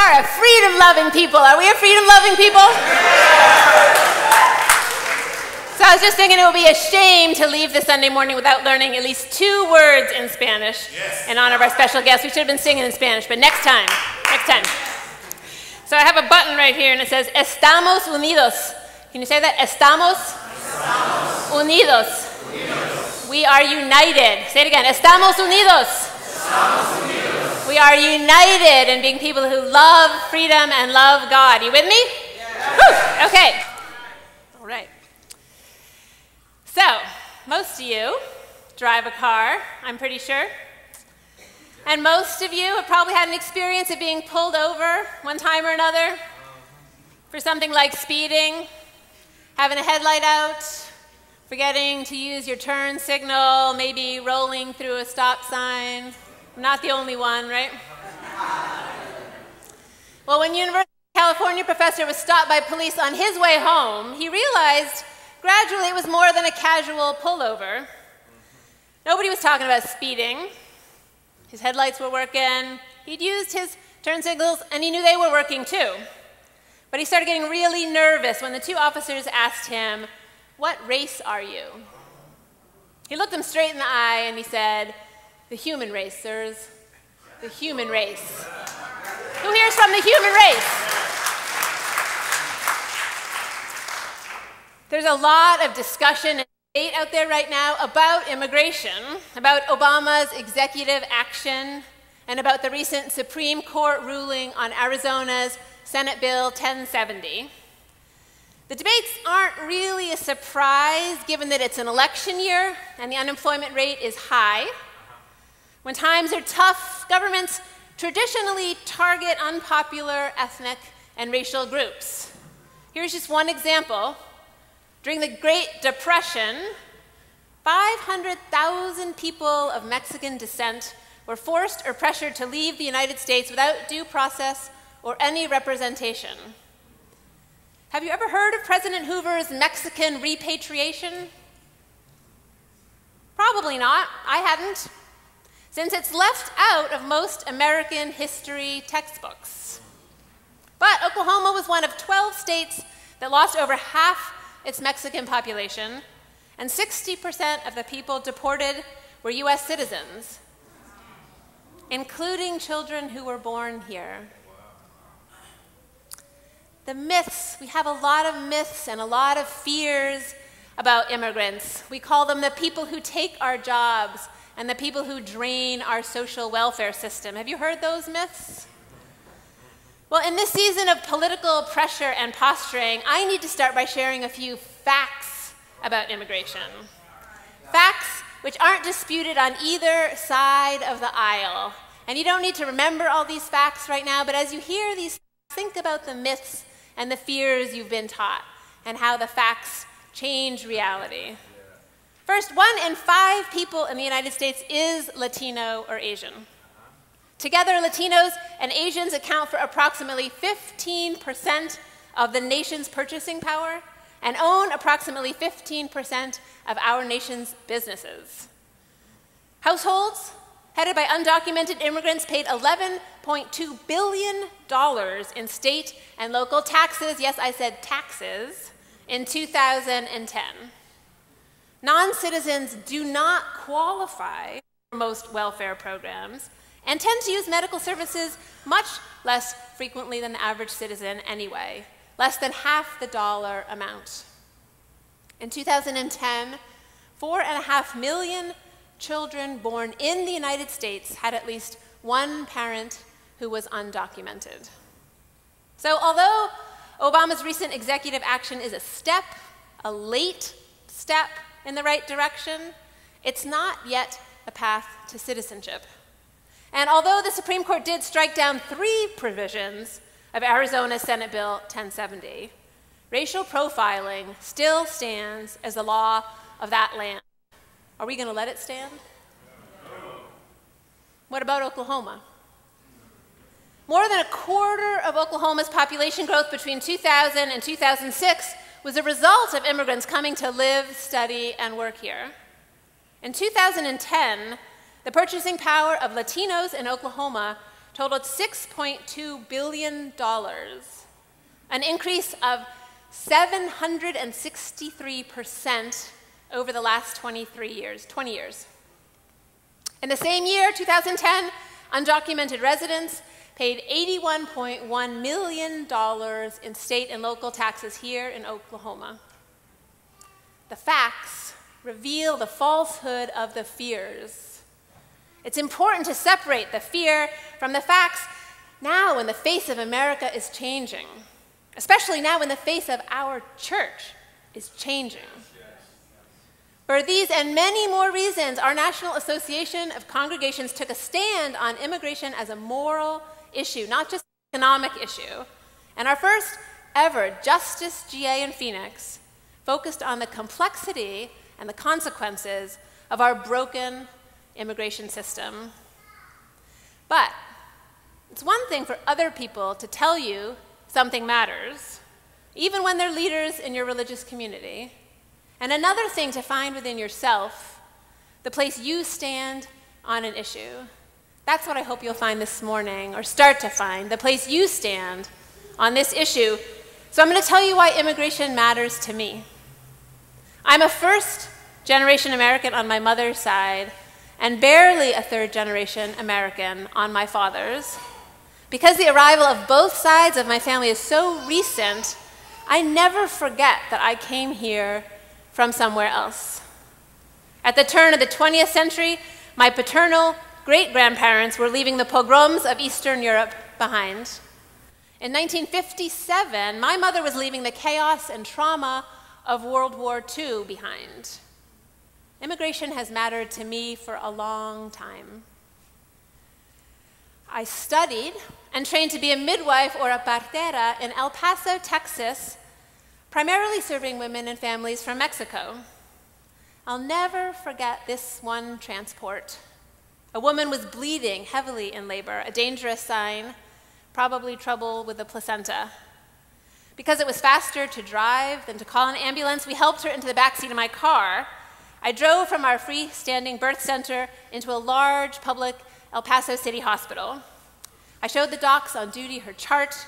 are a freedom-loving people. Are we a freedom-loving people? So I was just thinking it would be a shame to leave this Sunday morning without learning at least 2 words in Spanish in honor of our special guest. We should have been singing in Spanish, but next time, next time. So I have a button right here and it says, Estamos unidos. Can you say that? Estamos unidos. We are united. Say it again. Estamos unidos. We are united in being people who love freedom and love God. You with me? Yeah. Okay. All right. So, most of you drive a car, I'm pretty sure. And most of you have probably had an experience of being pulled over one time or another for something like speeding, having a headlight out, forgetting to use your turn signal, maybe rolling through a stop sign. I'm not the only one, right? Well, when University of California professor was stopped by police on his way home, he realized gradually it was more than a casual pullover. Nobody was talking about speeding. His headlights were working. He'd used his turn signals, and he knew they were working too. But he started getting really nervous when the 2 officers asked him, "What race are you?" He looked them straight in the eye and he said, "The human race, sirs. The human race." Who here's from the human race? There's a lot of discussion and debate out there right now about immigration, about Obama's executive action, and about the recent Supreme Court ruling on Arizona's Senate Bill 1070. The debates aren't really a surprise, given that it's an election year and the unemployment rate is high. When times are tough, governments traditionally target unpopular ethnic and racial groups. Here's just one example. During the Great Depression, 500,000 people of Mexican descent were forced or pressured to leave the United States without due process or any representation. Have you ever heard of President Hoover's Mexican repatriation? Probably not. I hadn't, since it's left out of most American history textbooks. But Oklahoma was one of 12 states that lost over half its Mexican population, and 60% of the people deported were US citizens, including children who were born here. The myths, we have a lot of myths and a lot of fears about immigrants. We call them the people who take our jobs and the people who drain our social welfare system. Have you heard those myths? Well, in this season of political pressure and posturing, I need to start by sharing a few facts about immigration. Facts which aren't disputed on either side of the aisle. And you don't need to remember all these facts right now, but as you hear these, think about the myths and the fears you've been taught and how the facts change reality. First, 1 in 5 people in the United States is Latino or Asian. Together, Latinos and Asians account for approximately 15% of the nation's purchasing power and own approximately 15% of our nation's businesses. Households headed by undocumented immigrants paid $11.2 billion in state and local taxes, yes, I said taxes, in 2010. Non-citizens do not qualify for most welfare programs and tend to use medical services much less frequently than the average citizen anyway, less than half the dollar amount. In 2010, 4.5 million children born in the United States had at least one parent who was undocumented. So although Obama's recent executive action is a step, a late step in the right direction, it's not yet a path to citizenship. And although the Supreme Court did strike down 3 provisions of Arizona's Senate Bill 1070, racial profiling still stands as the law of that land. Are we going to let it stand? What about Oklahoma? More than a quarter of Oklahoma's population growth between 2000 and 2006 was a result of immigrants coming to live, study, and work here. In 2010, the purchasing power of Latinos in Oklahoma totaled $6.2 billion, an increase of 763% over the last 20 years. In the same year, 2010, undocumented residents paid $81.1 million in state and local taxes here in Oklahoma. The facts reveal the falsehood of the fears. It's important to separate the fear from the facts now when the face of America is changing, especially now when the face of our church is changing. For these and many more reasons, our National Association of Congregations took a stand on immigration as a moral issue, not just an economic issue. And our first ever Justice GA in Phoenix focused on the complexity and the consequences of our broken immigration system. But it's one thing for other people to tell you something matters, even when they're leaders in your religious community, and another thing to find within yourself the place you stand on an issue. That's what I hope you'll find this morning, or start to find, the place you stand on this issue. So I'm going to tell you why immigration matters to me. I'm a first-generation American on my mother's side, and barely a third-generation American on my father's. Because the arrival of both sides of my family is so recent, I never forget that I came here from somewhere else. At the turn of the 20th century, my paternal great-grandparents were leaving the pogroms of Eastern Europe behind. In 1957, my mother was leaving the chaos and trauma of World War II behind. Immigration has mattered to me for a long time. I studied and trained to be a midwife or a partera in El Paso, Texas, primarily serving women and families from Mexico. I'll never forget this one transport. A woman was bleeding heavily in labor, a dangerous sign, probably trouble with the placenta. Because it was faster to drive than to call an ambulance, we helped her into the backseat of my car. I drove from our freestanding birth center into a large public El Paso City hospital. I showed the docs on duty her chart,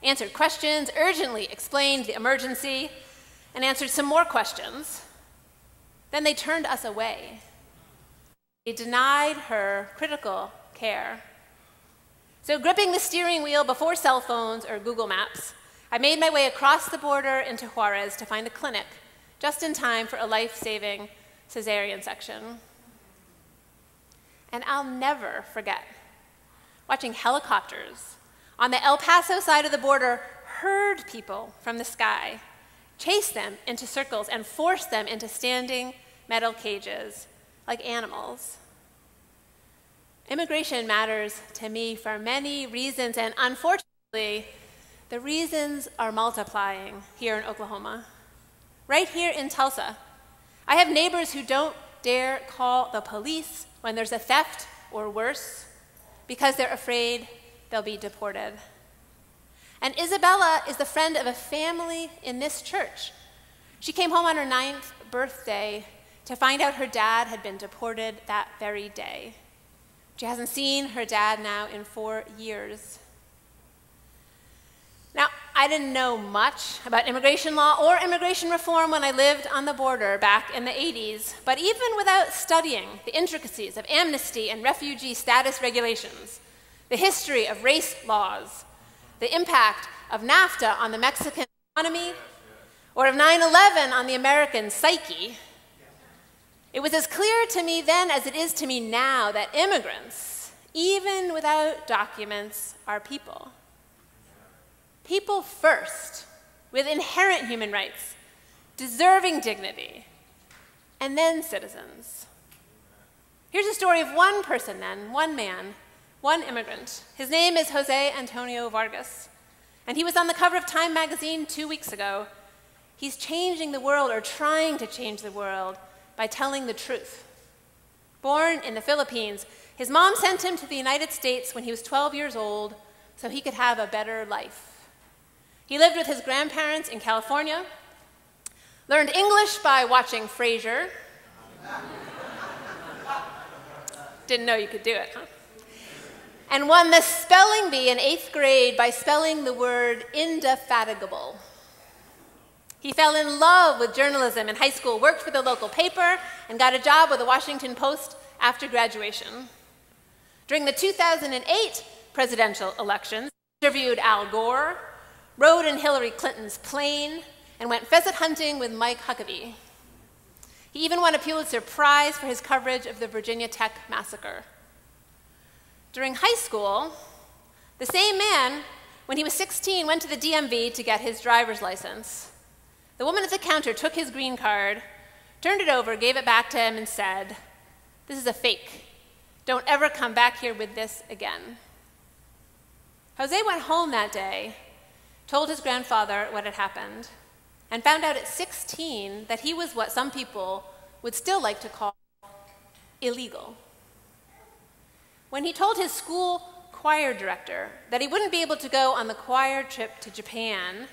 answered questions, urgently explained the emergency, and answered some more questions. Then they turned us away. They denied her critical care. So gripping the steering wheel before cell phones or Google Maps, I made my way across the border into Juarez to find a clinic, just in time for a life-saving cesarean section. And I'll never forget watching helicopters on the El Paso side of the border herd people from the sky, chase them into circles, and force them into standing metal cages like animals. Immigration matters to me for many reasons, and unfortunately, the reasons are multiplying here in Oklahoma. Right here in Tulsa, I have neighbors who don't dare call the police when there's a theft or worse because they're afraid they'll be deported. And Isabella is the friend of a family in this church. She came home on her 9th birthday to find out her dad had been deported that very day. She hasn't seen her dad now in 4 years. Now, I didn't know much about immigration law or immigration reform when I lived on the border back in the 80s, but even without studying the intricacies of amnesty and refugee status regulations, the history of race laws, the impact of NAFTA on the Mexican economy, or of 9/11 on the American psyche, it was as clear to me then as it is to me now that immigrants, even without documents, are people. People first, with inherent human rights, deserving dignity, and then citizens. Here's a story of one person then, one man, one immigrant. His name is Jose Antonio Vargas, and he was on the cover of Time magazine 2 weeks ago. He's changing the world, or trying to change the world, by telling the truth. Born in the Philippines, his mom sent him to the United States when he was 12 years old so he could have a better life. He lived with his grandparents in California, learned English by watching Frasier. Didn't know you could do it, huh? and won the spelling bee in 8th grade by spelling the word indefatigable. He fell in love with journalism in high school, worked for the local paper, and got a job with the Washington Post after graduation. During the 2008 presidential elections, he interviewed Al Gore, rode in Hillary Clinton's plane, and went pheasant hunting with Mike Huckabee. He even won a Pulitzer Prize for his coverage of the Virginia Tech massacre. During high school, the same man, when he was 16, went to the DMV to get his driver's license. The woman at the counter took his green card, turned it over, gave it back to him, and said, "This is a fake. Don't ever come back here with this again." Jose went home that day, told his grandfather what had happened, and found out at 16 that he was what some people would still like to call illegal. When he told his school choir director that he wouldn't be able to go on the choir trip to Japan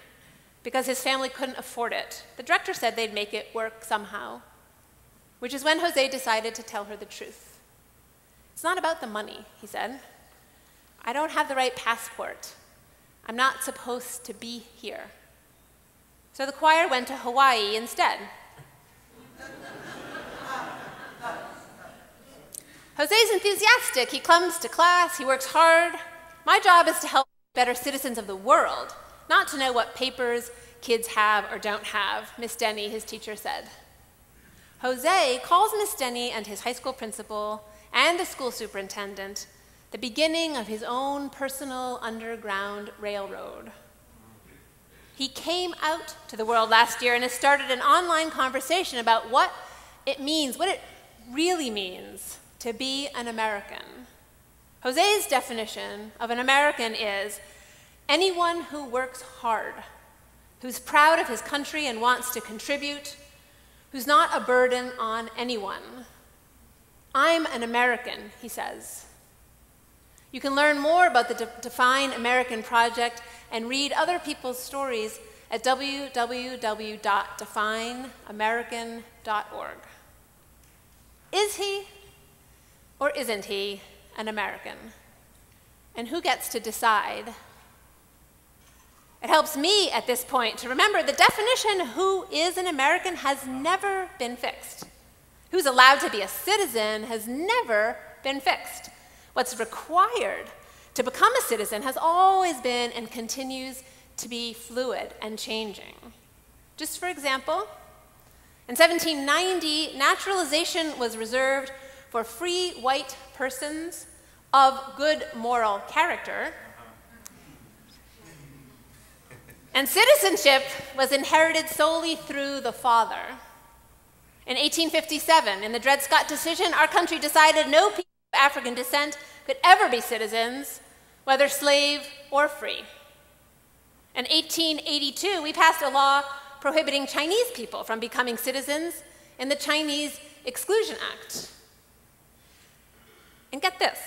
because his family couldn't afford it, the director said they'd make it work somehow, which is when Jose decided to tell her the truth. "It's not about the money," he said. "I don't have the right passport. I'm not supposed to be here." So the choir went to Hawaii instead. Jose's enthusiastic. He comes to class, he works hard. "My job is to help better citizens of the world, not to know what papers kids have or don't have," Miss Denny, his teacher, said. Jose calls Miss Denny and his high school principal and the school superintendent the beginning of his own personal underground railroad. He came out to the world last year and has started an online conversation about what it means, what it really means to be an American. Jose's definition of an American is anyone who works hard, who's proud of his country and wants to contribute, who's not a burden on anyone. "I'm an American," he says. You can learn more about the Define American Project and read other people's stories at www.defineamerican.org. Is he or isn't he an American? And who gets to decide? It helps me at this point to remember the definition who is an American has never been fixed. Who's allowed to be a citizen has never been fixed. What's required to become a citizen has always been and continues to be fluid and changing. Just for example, in 1790, naturalization was reserved for free white persons of good moral character, and citizenship was inherited solely through the father. In 1857, in the Dred Scott decision, our country decided no people of African descent could ever be citizens, whether slave or free. In 1882, we passed a law prohibiting Chinese people from becoming citizens in the Chinese Exclusion Act. And get this,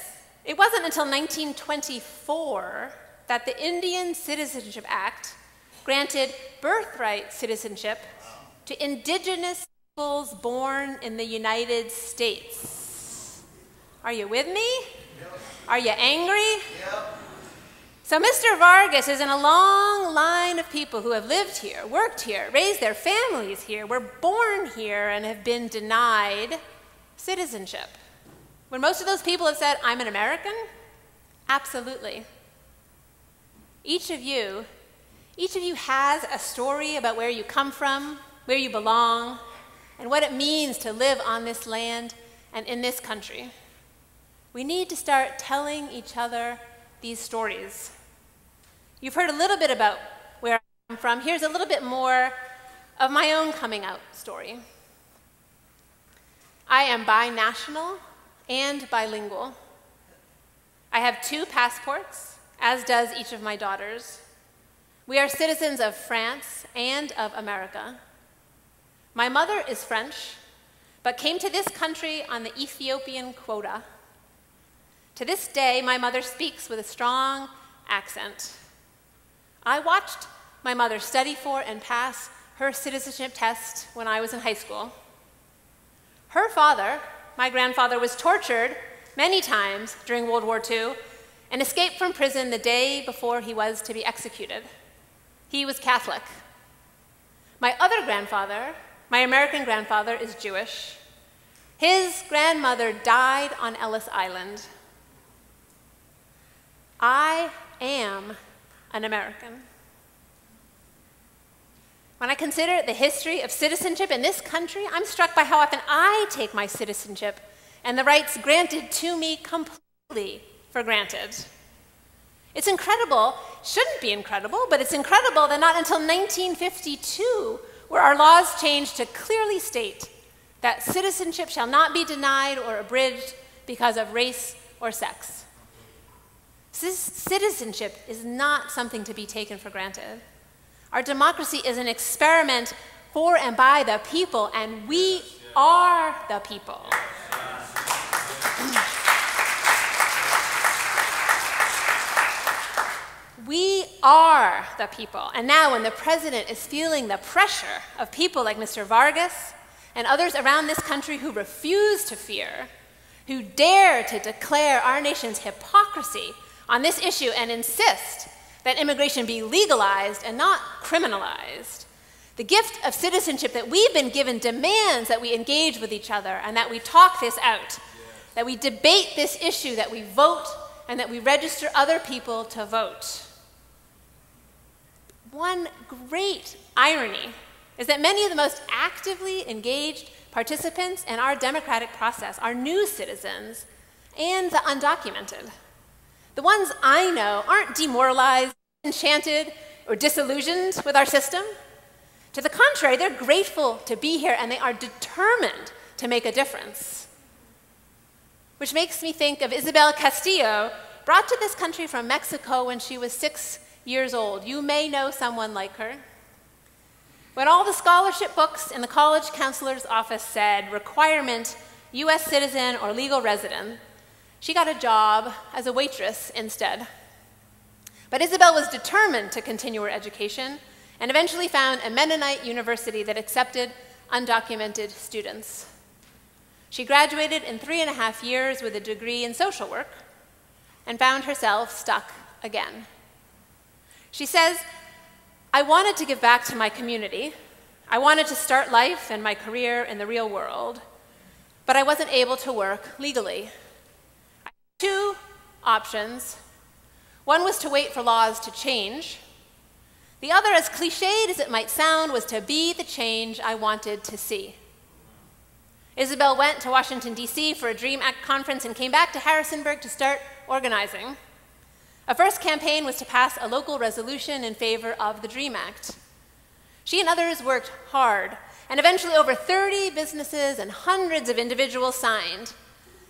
it wasn't until 1924 that the Indian Citizenship Act granted birthright citizenship to indigenous peoples born in the United States. Are you with me? Yep. Are you angry? Yep. So Mr. Vargas is in a long line of people who have lived here, worked here, raised their families here, were born here, and have been denied citizenship. When most of those people have said, "I'm an American," absolutely. Each of you has a story about where you come from, where you belong, and what it means to live on this land and in this country. We need to start telling each other these stories. You've heard a little bit about where I'm from. Here's a little bit more of my own coming out story. I am binational and bilingual. I have 2 passports, as does each of my daughters. We are citizens of France and of America. My mother is French, but came to this country on the Ethiopian quota. To this day, my mother speaks with a strong accent. I watched my mother study for and pass her citizenship test when I was in high school. Her father, my grandfather, was tortured many times during World War II and escaped from prison the day before he was to be executed. He was Catholic. My other grandfather, my American grandfather, is Jewish. His grandmother died on Ellis Island. I am an American. When I consider the history of citizenship in this country, I'm struck by how often I take my citizenship and the rights granted to me completely for granted. It's incredible, shouldn't be incredible, but it's incredible that not until 1952 were our laws changed to clearly state that citizenship shall not be denied or abridged because of race or sex. Citizenship is not something to be taken for granted. Our democracy is an experiment for and by the people, and we are the people. We are the people. And now when the president is feeling the pressure of people like Mr. Vargas and others around this country who refuse to fear, who dare to declare our nation's hypocrisy on this issue and insist that immigration be legalized and not criminalized, the gift of citizenship that we've been given demands that we engage with each other and that we talk this out, that we debate this issue, that we vote, and that we register other people to vote. One great irony is that many of the most actively engaged participants in our democratic process are new citizens and the undocumented. The ones I know aren't demoralized, enchanted, or disillusioned with our system. To the contrary, they're grateful to be here and they are determined to make a difference. Which makes me think of Isabel Castillo, brought to this country from Mexico when she was 6 years old. You may know someone like her. When all the scholarship books in the college counselor's office said requirement, US citizen or legal resident, she got a job as a waitress instead. But Isabel was determined to continue her education and eventually found a Mennonite university that accepted undocumented students. She graduated in 3.5 years with a degree in social work and found herself stuck again. She says, I wanted to give back to my community. I wanted to start life and my career in the real world, but I wasn't able to work legally. I had 2 options. One was to wait for laws to change. The other, as cliched as it might sound, was to be the change I wanted to see. Isabel went to Washington, D.C. for a DREAM Act conference and came back to Harrisonburg to start organizing. A first campaign was to pass a local resolution in favor of the DREAM Act. She and others worked hard, and eventually over 30 businesses and hundreds of individuals signed.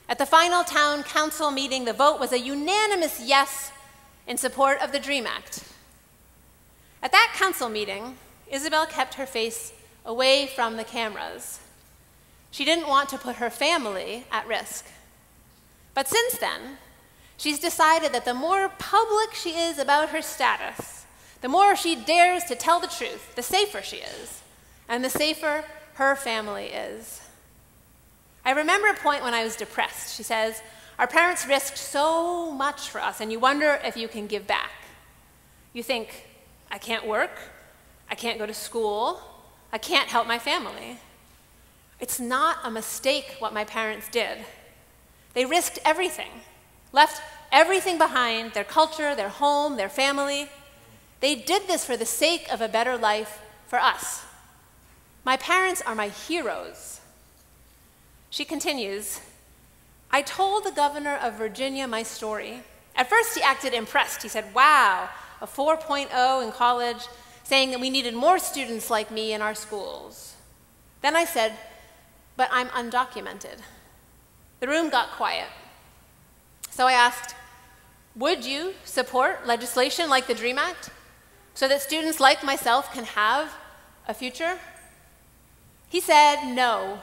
At the final town council meeting, the vote was a unanimous yes in support of the DREAM Act. At that council meeting, Isabel kept her face away from the cameras. She didn't want to put her family at risk. But since then, she's decided that the more public she is about her status, the more she dares to tell the truth, the safer she is, and the safer her family is. I remember a point when I was depressed. She says, our parents risked so much for us, and you wonder if you can give back. You think, I can't work, I can't go to school, I can't help my family. It's not a mistake what my parents did. They risked everything, left everything behind, their culture, their home, their family. They did this for the sake of a better life for us. My parents are my heroes. She continues, I told the governor of Virginia my story. At first he acted impressed. He said, wow, a 4.0 in college, saying that we needed more students like me in our schools. Then I said, but I'm undocumented. The room got quiet. So I asked, would you support legislation like the DREAM Act so that students like myself can have a future? He said no.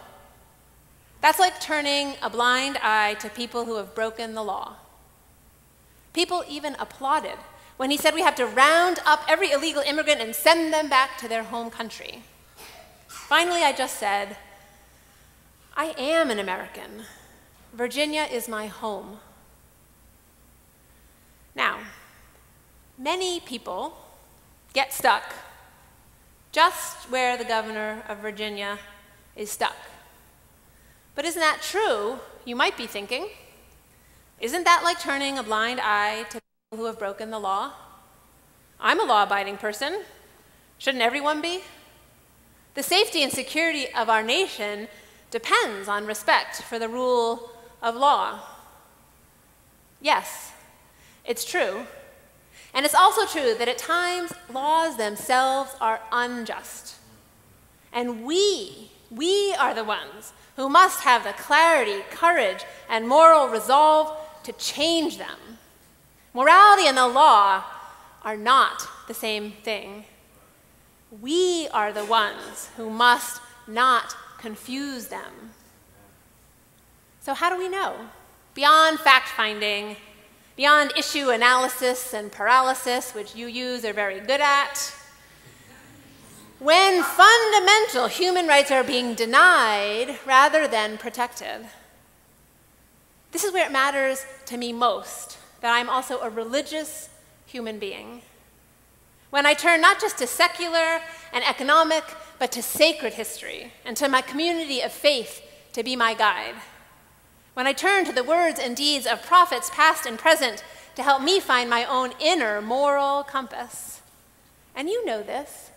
That's like turning a blind eye to people who have broken the law. People even applauded when he said we have to round up every illegal immigrant and send them back to their home country. Finally, I just said, I am an American. Virginia is my home. Now, many people get stuck just where the governor of Virginia is stuck. But isn't that true? You might be thinking. Isn't that like turning a blind eye to people who have broken the law? I'm a law-abiding person. Shouldn't everyone be? The safety and security of our nation depends on respect for the rule of law. Yes, it's true. And it's also true that at times laws themselves are unjust. And we are the ones who must have the clarity, courage, and moral resolve to change them. Morality and the law are not the same thing. We are the ones who must not confuse them. So how do we know? Beyond fact-finding, beyond issue analysis and paralysis, which you are very good at, when fundamental human rights are being denied rather than protected. This is where it matters to me most, that I'm also a religious human being. When I turn not just to secular and economic, but to sacred history, and to my community of faith to be my guide. When I turn to the words and deeds of prophets past and present to help me find my own inner moral compass. And you know this.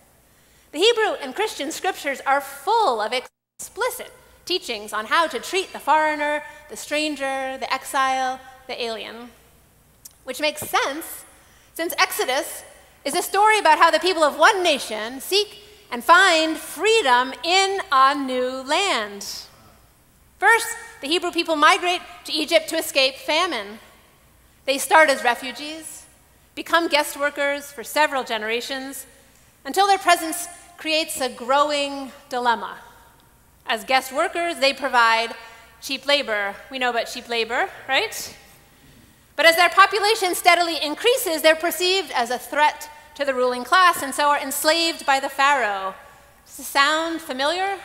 The Hebrew and Christian scriptures are full of explicit teachings on how to treat the foreigner, the stranger, the exile, the alien. Which makes sense, since Exodus is a story about how the people of one nation seek and find freedom in a new land. First, the Hebrew people migrate to Egypt to escape famine. They start as refugees, become guest workers for several generations, until their presence creates a growing dilemma. As guest workers, they provide cheap labor. We know about cheap labor, right? But as their population steadily increases, they're perceived as a threat to the ruling class, and so are enslaved by the Pharaoh. Does this sound familiar?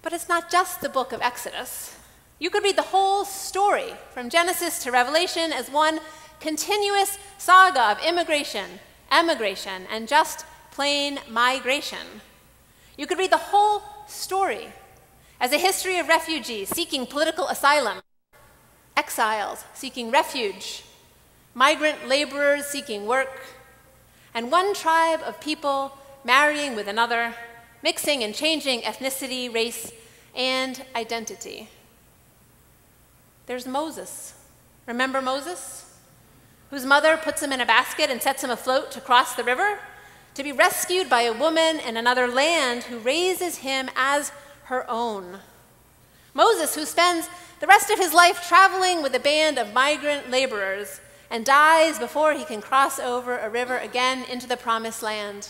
But it's not just the book of Exodus. You could read the whole story from Genesis to Revelation as one continuous saga of immigration, emigration, and just plain migration. You could read the whole story as a history of refugees seeking political asylum, exiles seeking refuge, migrant laborers seeking work, and one tribe of people marrying with another, mixing and changing ethnicity, race, and identity. There's Moses. Remember Moses? Whose mother puts him in a basket and sets him afloat to cross the river, to be rescued by a woman in another land who raises him as her own. Moses, who spends the rest of his life traveling with a band of migrant laborers and dies before he can cross over a river again into the promised land.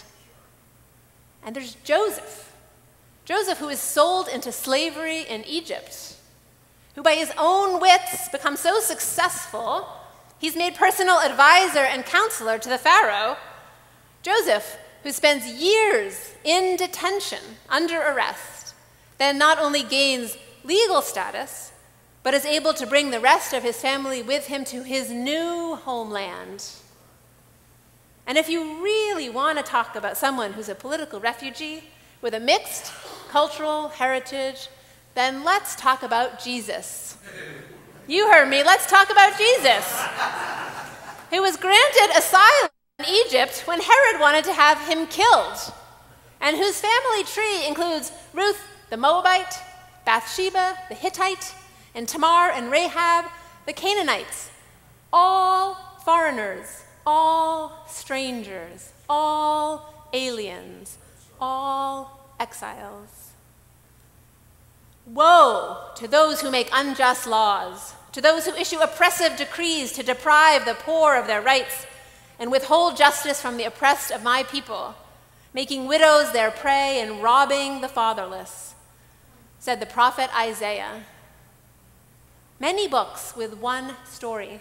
And there's Joseph. Joseph, who is sold into slavery in Egypt, who by his own wits becomes so successful, he's made personal advisor and counselor to the Pharaoh. Joseph, who spends years in detention under arrest, then not only gains legal status, but is able to bring the rest of his family with him to his new homeland. And if you really want to talk about someone who's a political refugee with a mixed cultural heritage, then let's talk about Jesus. You heard me, let's talk about Jesus, who was granted asylum in Egypt when Herod wanted to have him killed, and whose family tree includes Ruth the Moabite, Bathsheba the Hittite, and Tamar and Rahab the Canaanites, all foreigners, all strangers, all aliens, all exiles. Woe to those who make unjust laws, to those who issue oppressive decrees to deprive the poor of their rights and withhold justice from the oppressed of my people, making widows their prey and robbing the fatherless, said the prophet Isaiah. Many books with one story,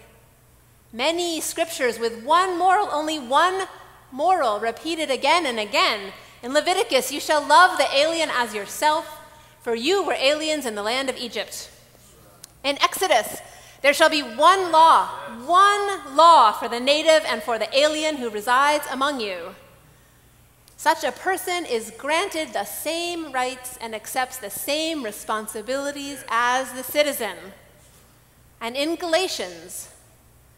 many scriptures with one moral, only one moral repeated again and again. In Leviticus, you shall love the alien as yourself, for you were aliens in the land of Egypt. In Exodus, There shall be one law for the native and for the alien who resides among you. Such a person is granted the same rights and accepts the same responsibilities as the citizen. And in Galatians,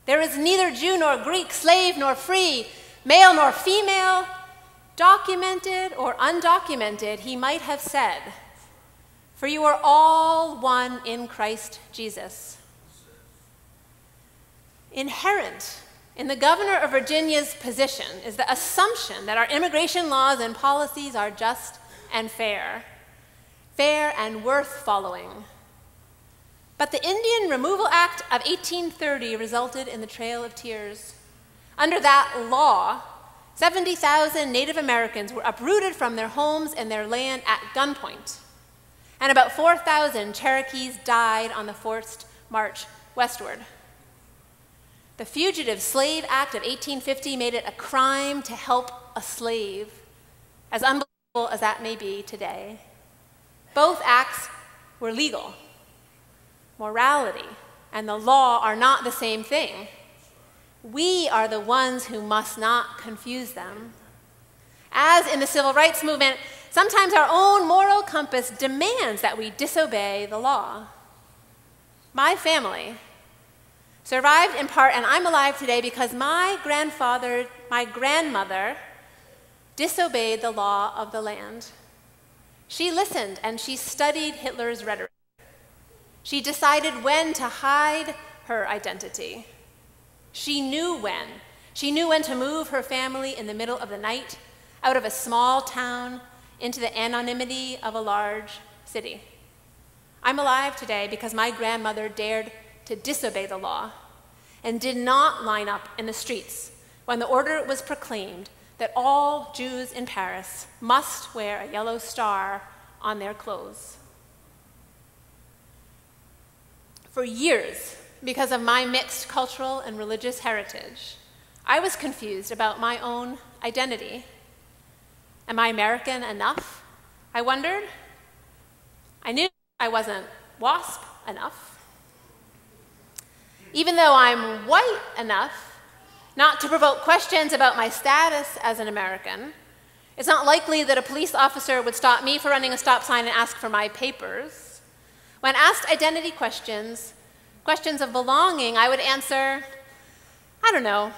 there is neither Jew nor Greek, slave nor free, male nor female, documented or undocumented, he might have said, for you are all one in Christ Jesus. Inherent in the governor of Virginia's position is the assumption that our immigration laws and policies are just and fair and worth following. But the Indian Removal Act of 1830 resulted in the Trail of Tears. Under that law, 70,000 Native Americans were uprooted from their homes and their land at gunpoint, and about 4,000 Cherokees died on the forced march westward. The Fugitive Slave Act of 1850 made it a crime to help a slave, as unbelievable as that may be today. Both acts were legal. Morality and the law are not the same thing. We are the ones who must not confuse them. As in the civil rights movement, sometimes our own moral compass demands that we disobey the law. My family survived in part, and I'm alive today because my grandmother disobeyed the law of the land. She listened and she studied Hitler's rhetoric. She decided when to hide her identity. She knew when. She knew when to move her family in the middle of the night out of a small town into the anonymity of a large city. I'm alive today because my grandmother dared to disobey the law and did not line up in the streets when the order was proclaimed that all Jews in Paris must wear a yellow star on their clothes. For years, because of my mixed cultural and religious heritage, I was confused about my own identity. Am I American enough? I wondered. I knew I wasn't WASP enough. Even though I'm white enough not to provoke questions about my status as an American, it's not likely that a police officer would stop me for running a stop sign and ask for my papers. When asked identity questions of belonging, I would answer, I don't know.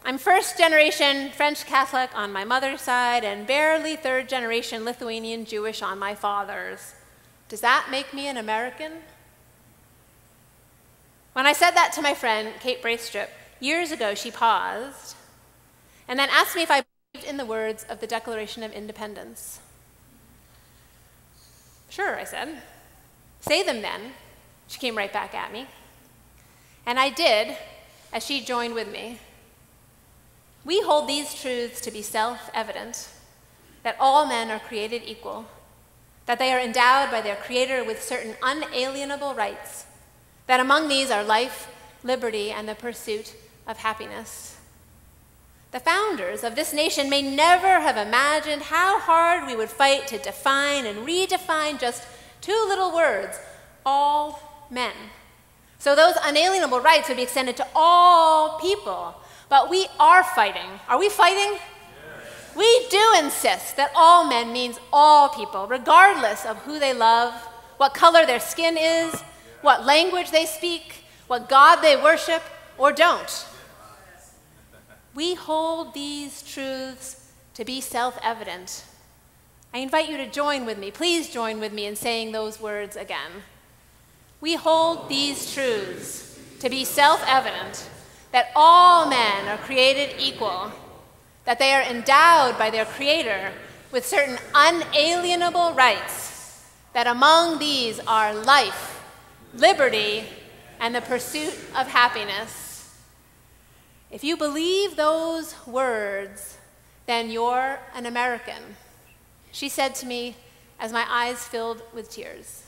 I'm first-generation French Catholic on my mother's side and barely third-generation Lithuanian Jewish on my father's. Does that make me an American? When I said that to my friend, Kate Braithstrip, years ago, she paused and then asked me if I believed in the words of the Declaration of Independence. Sure, I said. Say them then. She came right back at me. And I did, as she joined with me. We hold these truths to be self-evident, that all men are created equal, that they are endowed by their Creator with certain unalienable rights, that among these are life, liberty, and the pursuit of happiness. The founders of this nation may never have imagined how hard we would fight to define and redefine just two little words, all men. So those unalienable rights would be extended to all people. But we are fighting. Are we fighting? Yes. We do insist that all men means all people, regardless of who they love, what color their skin is, what language they speak, what God they worship or don't. We hold these truths to be self-evident. I invite you to join with me. Please join with me in saying those words again. We hold these truths to be self-evident, that all men are created equal, that they are endowed by their Creator with certain unalienable rights, that among these are life, liberty, and the pursuit of happiness. If you believe those words, then you're an American, she said to me as my eyes filled with tears.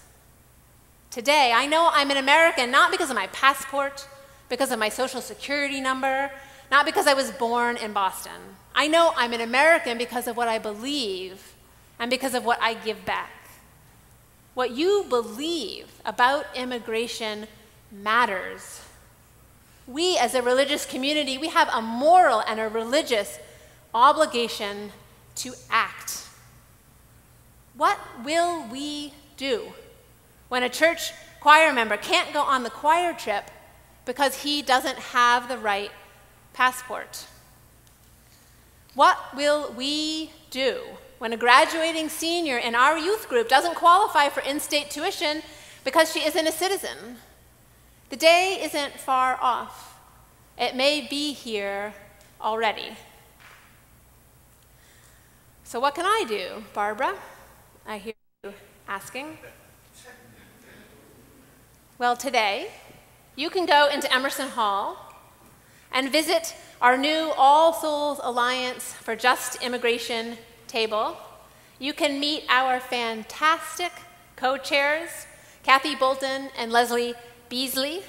Today, I know I'm an American not because of my passport, because of my social security number, not because I was born in Boston. I know I'm an American because of what I believe and because of what I give back. What you believe about immigration matters. We as a religious community, we have a moral and a religious obligation to act. What will we do when a church choir member can't go on the choir trip because he doesn't have the right passport? What will we do when a graduating senior in our youth group doesn't qualify for in-state tuition because she isn't a citizen? The day isn't far off. It may be here already. So what can I do, Barbara? I hear you asking. Well, today, you can go into Emerson Hall and visit our new All Souls Alliance for Just Immigration table. You can meet our fantastic co-chairs, Kathy Bolton and Leslie Beasley.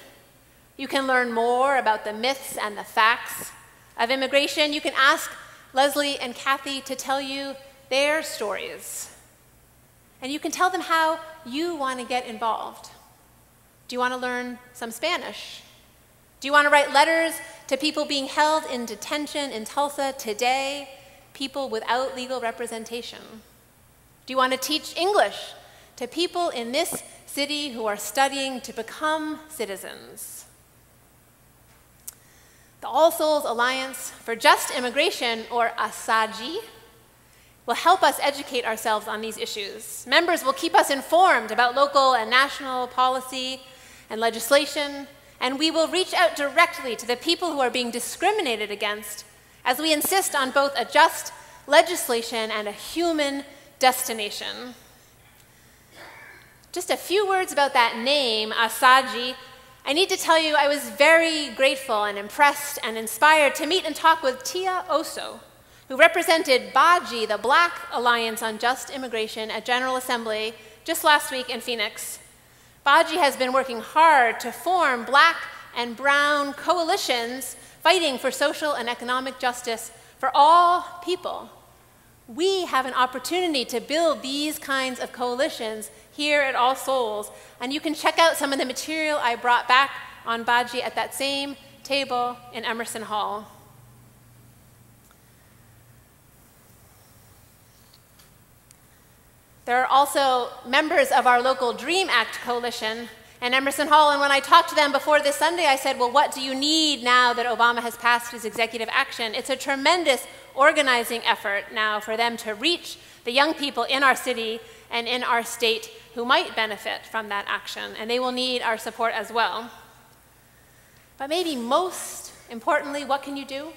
You can learn more about the myths and the facts of immigration. You can ask Leslie and Kathy to tell you their stories. And you can tell them how you want to get involved. Do you want to learn some Spanish? Do you want to write letters to people being held in detention in Tulsa today, people without legal representation? Do you want to teach English to people in this city who are studying to become citizens? The All Souls Alliance for Just Immigration, or ASAJI, will help us educate ourselves on these issues. Members will keep us informed about local and national policy and legislation, and we will reach out directly to the people who are being discriminated against as we insist on both a just legislation and a human destination. Just a few words about that name, ASAJI. I need to tell you I was very grateful and impressed and inspired to meet and talk with Tia Oso, who represented BAJI, the Black Alliance on Just Immigration, at General Assembly just last week in Phoenix. BAJI has been working hard to form Black and brown coalitions fighting for social and economic justice for all people. We have an opportunity to build these kinds of coalitions here at All Souls, and you can check out some of the material I brought back on BAJI at that same table in Emerson Hall. There are also members of our local DREAM Act coalition in Emerson Hall, and when I talked to them before this Sunday, I said, well, what do you need now that Obama has passed his executive action? It's a tremendous organizing effort now for them to reach the young people in our city and in our state who might benefit from that action, and they will need our support as well. But maybe most importantly, what can you do?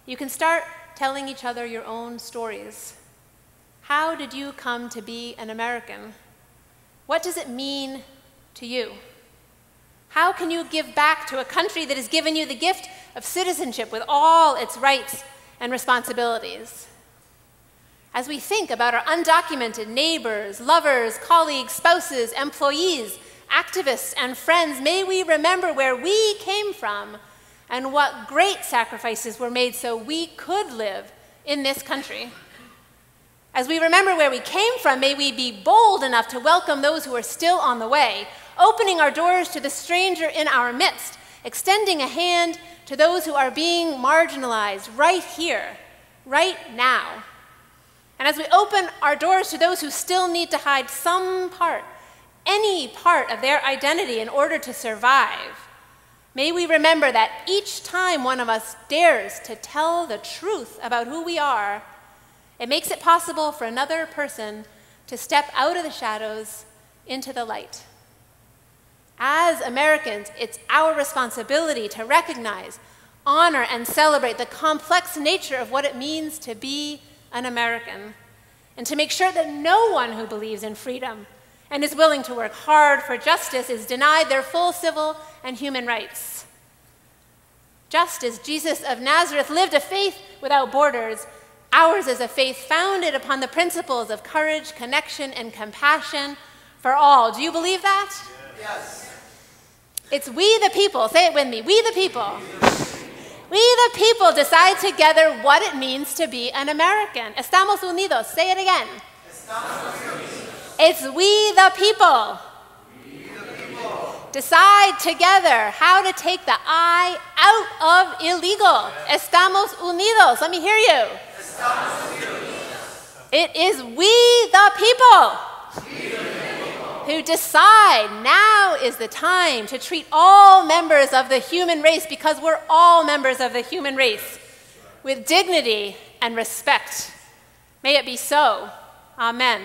You can start telling each other your own stories. How did you come to be an American? What does it mean to you? How can you give back to a country that has given you the gift of citizenship with all its rights and responsibilities? As we think about our undocumented neighbors, lovers, colleagues, spouses, employees, activists, and friends, may we remember where we came from and what great sacrifices were made so we could live in this country. As we remember where we came from, may we be bold enough to welcome those who are still on the way, opening our doors to the stranger in our midst, extending a hand to those who are being marginalized right here, right now. And as we open our doors to those who still need to hide some part, any part of their identity in order to survive, may we remember that each time one of us dares to tell the truth about who we are, it makes it possible for another person to step out of the shadows into the light. As Americans, it's our responsibility to recognize, honor, and celebrate the complex nature of what it means to be an American, and to make sure that no one who believes in freedom and is willing to work hard for justice is denied their full civil and human rights. Just as Jesus of Nazareth lived a faith without borders, ours is a faith founded upon the principles of courage, connection, and compassion for all. Do you believe that? Yes. It's we the people. Say it with me. We the people. We the people decide together what it means to be an American. Estamos unidos. Say it again. Estamos unidos. It's we the people. We the people. decide together how to take the I out of illegal. Estamos unidos. Let me hear you. It is we the people who decide now is the time to treat all members of the human race, because we're all members of the human race, with dignity and respect. May it be so. Amen.